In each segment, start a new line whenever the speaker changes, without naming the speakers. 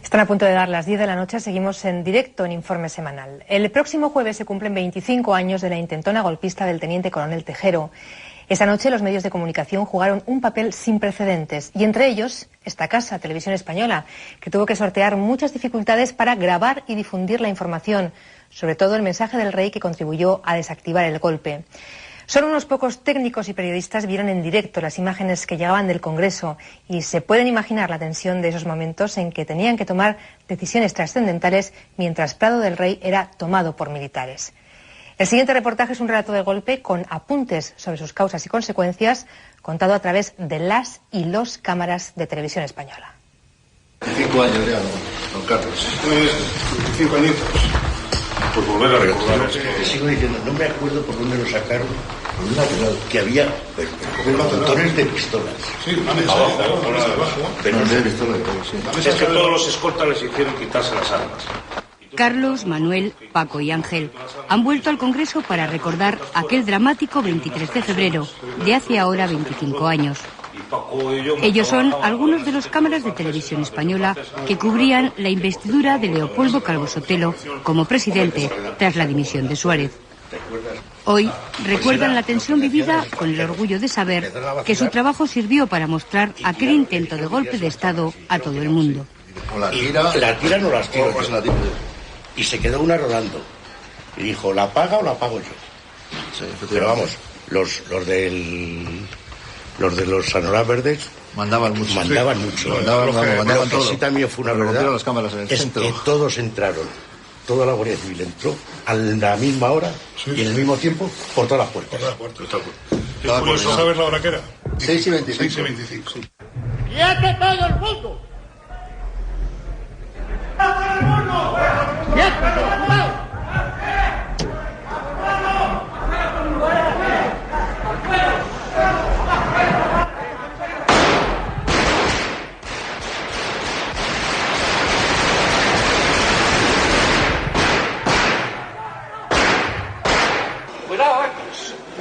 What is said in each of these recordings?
Están a punto de dar las 10 de la noche, seguimos en directo en Informe Semanal. El próximo jueves se cumplen 25 años de la intentona golpista del teniente coronel Tejero. Esa noche los medios de comunicación jugaron un papel sin precedentes y entre ellos esta casa, Televisión Española, que tuvo que sortear muchas dificultades para grabar y difundir la información, sobre todo el mensaje del rey que contribuyó a desactivar el golpe. Solo unos pocos técnicos y periodistas vieron en directo las imágenes que llegaban del Congreso y se pueden imaginar la tensión de esos momentos en que tenían que tomar decisiones trascendentales mientras Prado del Rey era tomado por militares. El siguiente reportaje es un relato del golpe con apuntes sobre sus causas y consecuencias, contado a través de las y los cámaras de Televisión Española.
5 años ya, don Carlos.
5 añitos. Pues volver a recordar.
Te sigo diciendo, no me acuerdo por dónde lo sacaron, por un lateral que había montones de pistolas.
Sí, una mesa abajo.
Pero no de pistolas, sí.
Es que todos los escoltas les hicieron quitarse las armas.
Carlos, Manuel, Paco y Ángel han vuelto al Congreso para recordar aquel dramático 23 de febrero de hace ahora 25 años. Ellos son algunos de los cámaras de Televisión Española que cubrían la investidura de Leopoldo Calvo Sotelo como presidente tras la dimisión de Suárez. Hoy recuerdan la tensión vivida con el orgullo de saber que su trabajo sirvió para mostrar aquel intento de golpe de Estado a todo el mundo.
Y la tiran o las tiro yo. Y se quedó una rodando. Y dijo, ¿la paga o la pago yo? Sí, pero vamos, los de los Anorak verdes
mandaban mucho.
Mandaban mucho.
Mandaban todo.
Sí, también fue una verdad.
Las cámaras en el
es
centro.
que todos entraron. Toda la Guardia Civil entró a la misma hora y en el mismo tiempo por todas las puertas.
¿Por eso sabes la hora que era?
6:25.
6:25. Sí.
¡Quieto todo el mundo! ¡Quieto todo el mundo!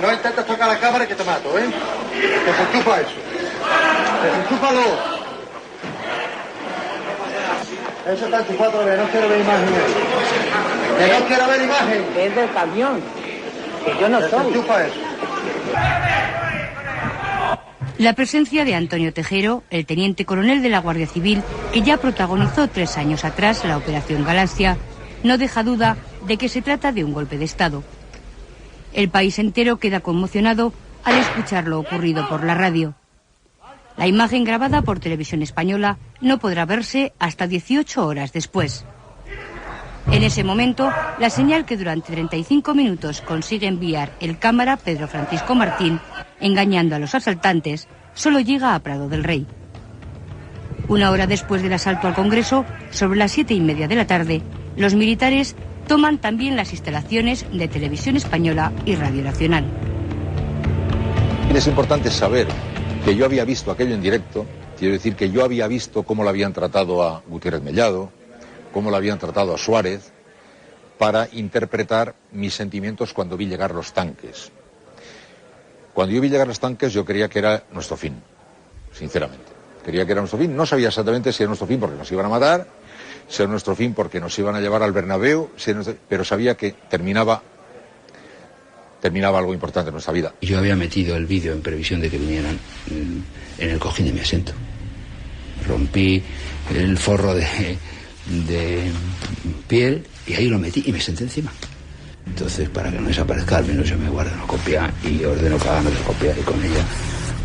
No intentes tocar la cámara que te mato, ¿eh? Desenchufa eso. Desenchúfalo. Eso está enchufado, no quiero ver imagen. Que no quiero ver imagen.
Es del camión, que yo no soy.
Desenchufa eso.
La presencia de Antonio Tejero, el teniente coronel de la Guardia Civil, que ya protagonizó 3 años atrás la Operación Galaxia, no deja duda de que se trata de un golpe de Estado. El país entero queda conmocionado al escuchar lo ocurrido por la radio. La imagen grabada por Televisión Española no podrá verse hasta 18 horas después. En ese momento, la señal que durante 35 minutos consigue enviar el cámara Pedro Francisco Martín, engañando a los asaltantes, solo llega a Prado del Rey. 1 hora después del asalto al Congreso, sobre las 7:30 de la tarde, los militares toman también las instalaciones de Televisión Española y Radio Nacional.
Es importante saber que yo había visto aquello en directo, quiero decir que yo había visto cómo lo habían tratado a Gutiérrez Mellado, cómo lo habían tratado a Suárez, para interpretar mis sentimientos cuando vi llegar los tanques. Cuando yo vi llegar los tanques yo creía que era nuestro fin, sinceramente. Creía que era nuestro fin, no sabía exactamente si era nuestro fin porque nos iban a matar, si era nuestro fin porque nos iban a llevar al Bernabéu, pero sabía que terminaba algo importante en nuestra vida.
Yo había metido el vídeo en previsión de que vinieran en el cojín de mi asiento. Rompí el forro de piel y ahí lo metí y me senté encima. Entonces, para que no desaparezca, al menos yo me guardo una copia y ordeno que hagan otra copia y con ella,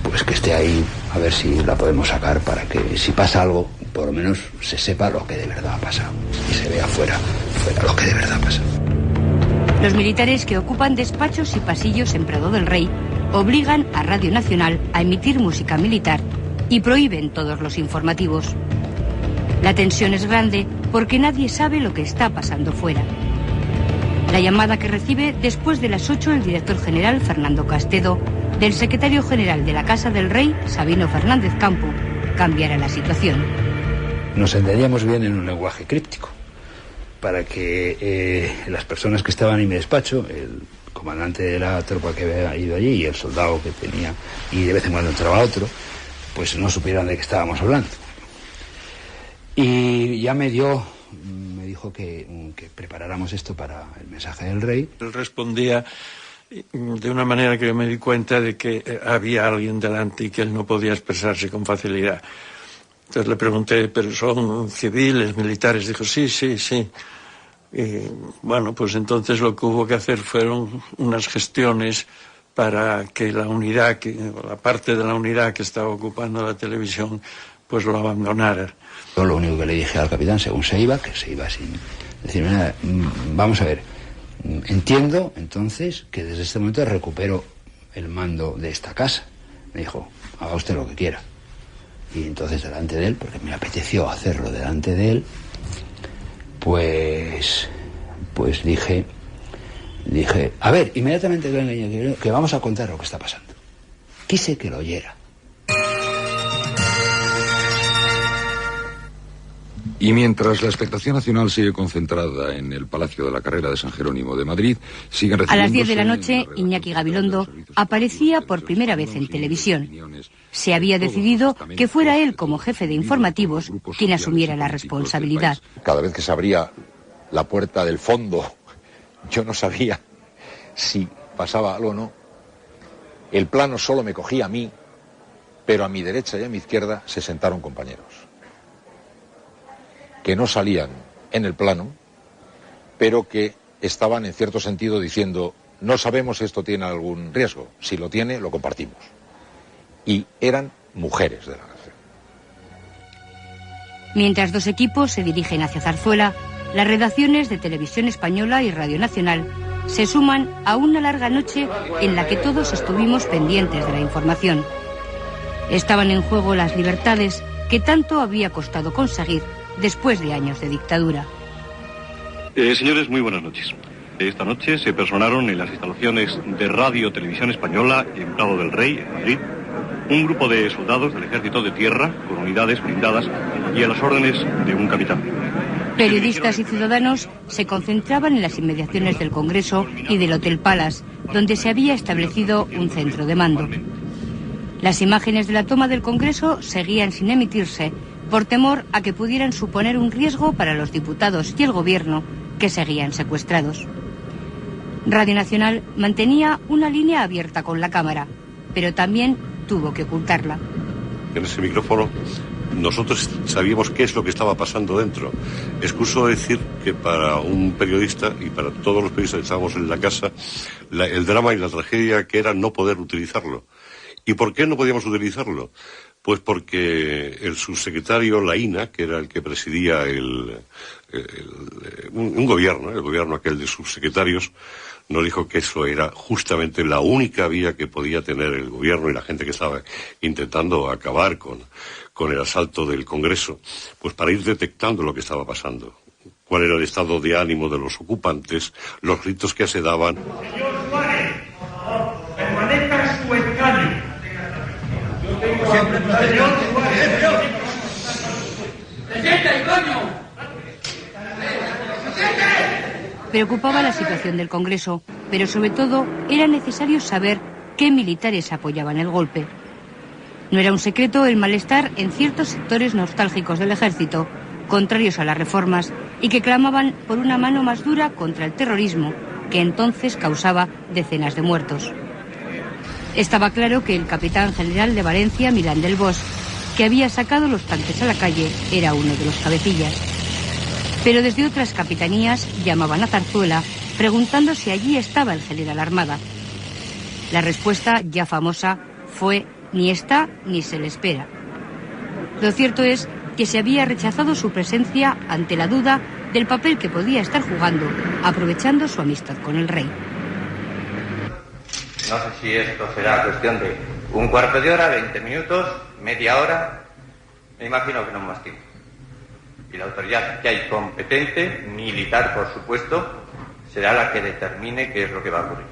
pues que esté ahí, a ver si la podemos sacar para que si pasa algo, por lo menos se sepa lo que de verdad ha pasado y se vea fuera lo que de verdad ha pasado.
Los militares que ocupan despachos y pasillos en Prado del Rey obligan a Radio Nacional a emitir música militar y prohíben todos los informativos. La tensión es grande porque nadie sabe lo que está pasando fuera. La llamada que recibe después de las 8 el director general Fernando Castedo del secretario general de la Casa del Rey, Sabino Fernández Campo, cambiará la situación.
Nos entendíamos bien en un lenguaje críptico, para que las personas que estaban en mi despacho, el comandante de la tropa que había ido allí y el soldado que tenía, y de vez en cuando entraba otro, pues no supieran de qué estábamos hablando. Y ya me dijo que preparáramos esto para el mensaje del rey.
Él respondía de una manera que yo me di cuenta de que había alguien delante y que él no podía expresarse con facilidad. Entonces le pregunté, ¿pero son civiles, militares? Dijo, sí. Y bueno, pues entonces lo que hubo que hacer fueron unas gestiones para que la unidad, la parte de la unidad que estaba ocupando la televisión, pues lo abandonara.
Yo lo único que le dije al capitán, según se iba, que se iba sin decirme nada, vamos a ver, entiendo entonces que desde este momento recupero el mando de esta casa. Me dijo, haga usted lo que quiera. Y entonces delante de él, porque me apeteció hacerlo delante de él, pues dije, a ver, inmediatamente que vamos a contar lo que está pasando. Quise que lo oyera.
Y mientras la expectación nacional sigue concentrada en el Palacio de la Carrera de San Jerónimo de Madrid, siguen recibiéndose...
A las 10 de la noche, Iñaki Gabilondo aparecía por primera vez en televisión. Se había decidido que fuera él, como jefe de informativos, quien asumiera la responsabilidad.
Cada vez que se abría la puerta del fondo, yo no sabía si pasaba algo o no. El plano solo me cogía a mí, pero a mi derecha y a mi izquierda se sentaron compañeros que no salían en el plano, pero que estaban en cierto sentido diciendo, no sabemos si esto tiene algún riesgo, si lo tiene, lo compartimos. Y eran mujeres de la nación.
Mientras dos equipos se dirigen hacia Zarzuela, las redacciones de Televisión Española y Radio Nacional se suman a una larga noche en la que todos estuvimos pendientes de la información. Estaban en juego las libertades que tanto había costado conseguir después de años de dictadura.
Señores, muy buenas noches. Esta noche se personaron en las instalaciones de Radio Televisión Española en Prado del Rey, en Madrid, un grupo de soldados del Ejército de Tierra con unidades blindadas y a las órdenes de un capitán.
Periodistas y ciudadanos se concentraban en las inmediaciones del Congreso y del Hotel Palace, donde se había establecido un centro de mando. Las imágenes de la toma del Congreso seguían sin emitirse por temor a que pudieran suponer un riesgo para los diputados y el gobierno que seguían secuestrados. Radio Nacional mantenía una línea abierta con la cámara, pero también tuvo que ocultarla.
En ese micrófono nosotros sabíamos qué es lo que estaba pasando dentro. Excuso decir que para un periodista y para todos los periodistas que estábamos en la casa, el drama y la tragedia que era no poder utilizarlo. ¿Y por qué no podíamos utilizarlo? Pues porque el subsecretario Laína, que era el que presidía un gobierno, el gobierno aquel de subsecretarios, nos dijo que eso era justamente la única vía que podía tener el gobierno y la gente que estaba intentando acabar con el asalto del Congreso, pues para ir detectando lo que estaba pasando. Cuál era el estado de ánimo de los ocupantes, los gritos que se daban.
Señor Suárez, permanezca en su escaño.
Preocupaba la situación del Congreso, pero sobre todo era necesario saber qué militares apoyaban el golpe. No era un secreto el malestar en ciertos sectores nostálgicos del ejército, contrarios a las reformas y que clamaban por una mano más dura contra el terrorismo, que entonces causaba decenas de muertos. Estaba claro que el capitán general de Valencia, Milán del Bosch, que había sacado los tanques a la calle, era uno de los cabecillas. Pero desde otras capitanías llamaban a Zarzuela preguntando si allí estaba el general Armada. La respuesta, ya famosa, fue ni está ni se le espera. Lo cierto es que se había rechazado su presencia ante la duda del papel que podía estar jugando, aprovechando su amistad con el rey.
No sé si esto será cuestión de un cuarto de hora, 20 minutos, media hora. Me imagino que no más tiempo. Y la autoridad que hay competente, militar por supuesto, será la que determine qué es lo que va a ocurrir.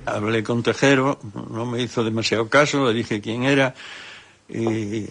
Hablé con Tejero, no me hizo demasiado caso, le dije quién era y